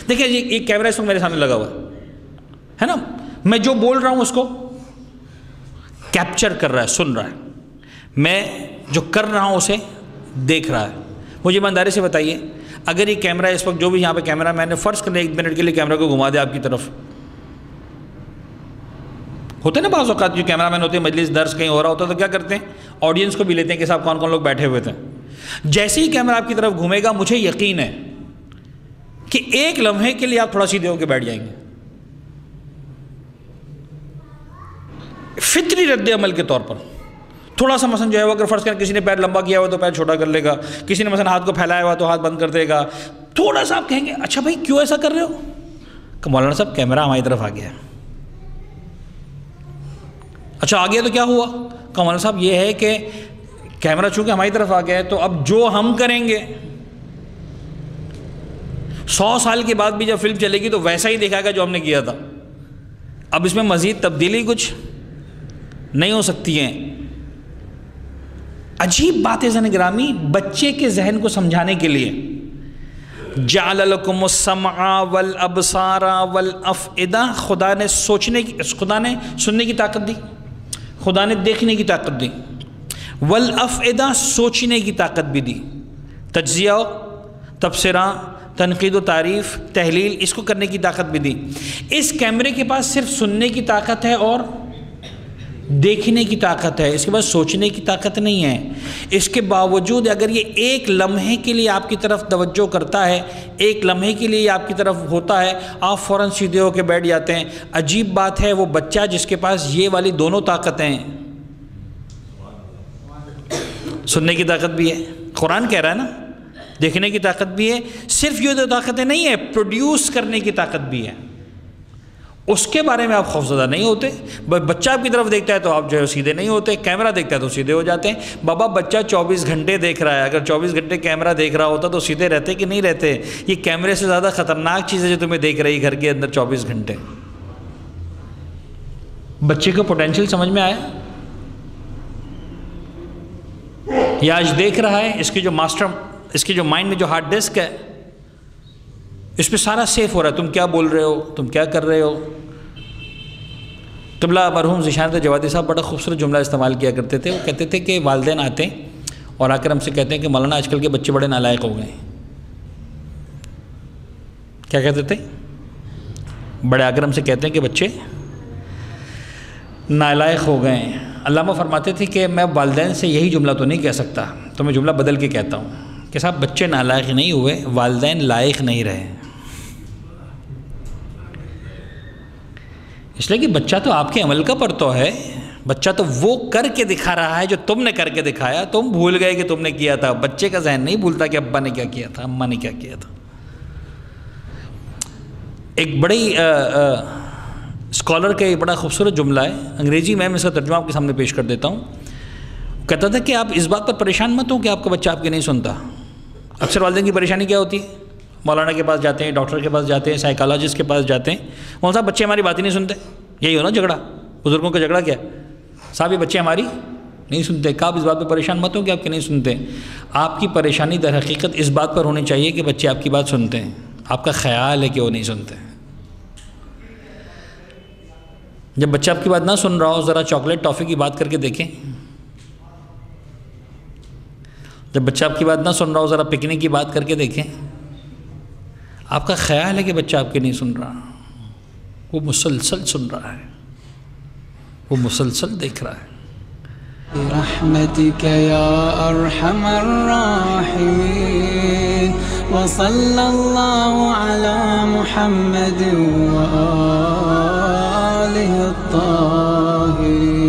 دیکھیں یہ کیمرہ اس وقت میرے سامنے لگا ہوا ہے نا، میں جو بول رہا ہوں اس کو کیپچر کر رہا ہے، سن رہا ہے، میں جو کر رہا ہوں اسے دیکھ رہا ہے۔ مجھے ایمانداری سے بتائیے، اگر یہ کیمرہ اس وقت جو بھی یہاں پہ کیمرہ میں نے فرض کرنے 1 منٹ کے لیے کیمرہ کو گھما دیا آپ کی طرف، ہوتے نا بعض اوقات جو کیمرہ مین ہوتے ہیں مجلس درس کہیں ہو رہا ہوتا ہے تو کیا کرتے ہیں، آڈینس کو بھی لیتے ہیں کہ صاحب کون کون لوگ بیٹھے ہوئے تھے۔ جیسے ہی کیمرہ آپ کی طرف گھومے گا مجھے یقین ہے کہ 1 لمحے کے لیے آپ تھوڑا سیدھے ہو کے بیٹھ جائیں گے، فطری رد عمل کے طور پر۔ تھوڑا سا مثلا جو ہے وہ اگر فرض کریں کسی نے پیر لمبا کیا ہوا تو پیر چھوٹا کر لے گا، کسی نے مثلا ہاتھ کو پھیلایا ہوا تو ہاتھ بند کر دے گا، تھوڑا سا آپ کہیں گے اچھا بھائی کیوں ایسا کر رہے ہو، کہ مولانا صاحب کیمرہ ہماری طرف آ گیا ہے۔ اچھا آ گیا تو کیا ہوا، کہ مولانا صاحب یہ ہے کہ کیمرہ چونکہ ہماری طرف آ گیا ہے تو اب جو ہم کریں گے 100 سال کے بعد بھی جب فلم چلے گی تو ویسا ہی دیکھا گا جو ہم نے کیا تھا، اب اس میں مزید تبدیلی کچھ نہیں ہو سکتی ہیں۔ عجیب بات ہے زن گرامی، بچے کے ذہن کو سمجھانے کے لیے جعل لکم السمع والابصار والافئدہ، خدا نے سننے کی طاقت دی، خدا نے دیکھنے کی طاقت دی، والافئدہ سوچنے کی طاقت بھی دی، تجزیہ تبصرہ تنقید و تعریف تحلیل اس کو کرنے کی طاقت بھی دی۔ اس کیمرے کے پاس صرف سننے کی طاقت ہے اور دیکھنے کی طاقت ہے، اس کے پاس سوچنے کی طاقت نہیں ہے۔ اس کے باوجود اگر یہ 1 لمحے کے لیے آپ کی طرف توجہ کرتا ہے، 1 لمحے کے لیے آپ کی طرف ہوتا ہے، آپ فوراً سیدھے ہو کے بیٹھ جاتے ہیں۔ عجیب بات ہے وہ بچہ جس کے پاس یہ والی دونوں طاقتیں ہیں، سننے کی طاقت بھی ہے، قرآن کہہ رہا ہے نا، دیکھنے کی طاقت بھی ہے، صرف یہ 2 طاقتیں نہیں ہیں، پروڈیوس کرنے کی طاقت بھی ہے۔ اس کے بارے میں آپ خوفزدہ نہیں ہوتے۔ بچہ آپ کی طرف دیکھتا ہے تو آپ جو ہے سیدھے نہیں ہوتے، کیمرہ دیکھتا ہے تو سیدھے ہو جاتے ہیں۔ بابا بچہ 24 گھنٹے دیکھ رہا ہے، اگر 24 گھنٹے کیمرہ دیکھ رہا ہوتا تو سیدھے رہتے کہ نہیں رہتے؟ یہ کیمرے سے زیادہ خطرناک چیز ہے جو تمہیں دیکھ رہی گھر کے اندر 24 گھنٹے۔ بچے کو پوٹینشیل سمجھ میں آیا؟ یہ آج دیکھ رہا ہے، اس کی جو مائنڈ میں جو ہارڈ ڈسک ہے اس پہ سارا سیف ہو رہا ہے، تم کیا بول رہے ہو، تم کیا کر رہے ہو۔ قبلہ مرحوم ذیشان جوادی صاحب بڑا خوبصورت جملہ استعمال کیا کرتے تھے، وہ کہتے تھے کہ والدین آتے ہیں اور آ کر ہم سے کہتے ہیں کہ مولانا آج کل کے بچے بڑے نالائق ہو گئے ہیں۔ کیا کہتے تھے؟ بڑے آ کر ہم سے کہتے ہیں کہ بچے نالائق ہو گئے ہیں۔ علامہ فرماتے تھے کہ میں والدین سے یہی جملہ تو نہیں کہہ سکتا، تو میں جملہ بدل کے کہتا ہوں کہ صاحب بچے نالائق نہیں ہوئے، والدین لائق نہیں رہے۔ اس لیے کہ بچہ تو آپ کے عمل کا پرتو ہے، بچہ تو وہ کر کے دکھا رہا ہے جو تم نے کر کے دکھایا، تم بھول گئے کہ تم نے کیا تھا۔ بچے کا ذہن نہیں بھولتا کہ ابا نے کیا کیا تھا، اماں نے کیا کیا تھا۔ ایک بڑی اسکالر کا ایک بڑا خوبصورت جملہ ہے، انگریزی میں اس کا ترجمہ آپ کے سامنے پیش کر دیتا ہوں۔ کہتا تھا کہ آپ اس بات پر پریشان مت ہوں کہ آپ کا بچہ آپ کی نہیں سنتا۔ اکثر والدین کی پریشانی کیا ہوتی ہے؟ مولانا کے پاس جاتے ہیں، ڈاکٹر کے پاس جاتے ہیں، سائیکالوجسٹ کے پاس جاتے ہیں، مولانا صاحب بچے ہماری بات ہی نہیں سنتے۔ یہی ہو نا جھگڑا، بزرگوں کا جھگڑا کیا صاحب یہ بچے ہماری نہیں سنتے۔ کہ آپ اس بات پر پریشان مت ہوں کہ آپ کے نہیں سنتے، آپ کی پریشانی در حقیقت اس بات پر ہونی چاہیے کہ بچے آپ کی بات سنتے ہیں، آپ کا خیال ہے کہ وہ نہیں سنتے۔ جب بچہ آپ کی بات نہ سن رہا ہو، ذرا چاکلیٹ ٹافی کی بات کر کے دیکھیں۔ جب بچہ آپ کی بات نہ سن رہا ہو، ذرا پکنک کی بات کر کے دیکھیں۔ آپ کا خیال ہے کہ بچہ آپ کے نہیں سن رہا، وہ مسلسل سن رہا ہے، وہ مسلسل دیکھ رہا ہے۔ برحمتك يا أرحم الراحمين وصلى الله على محمد وآله الطاهرين۔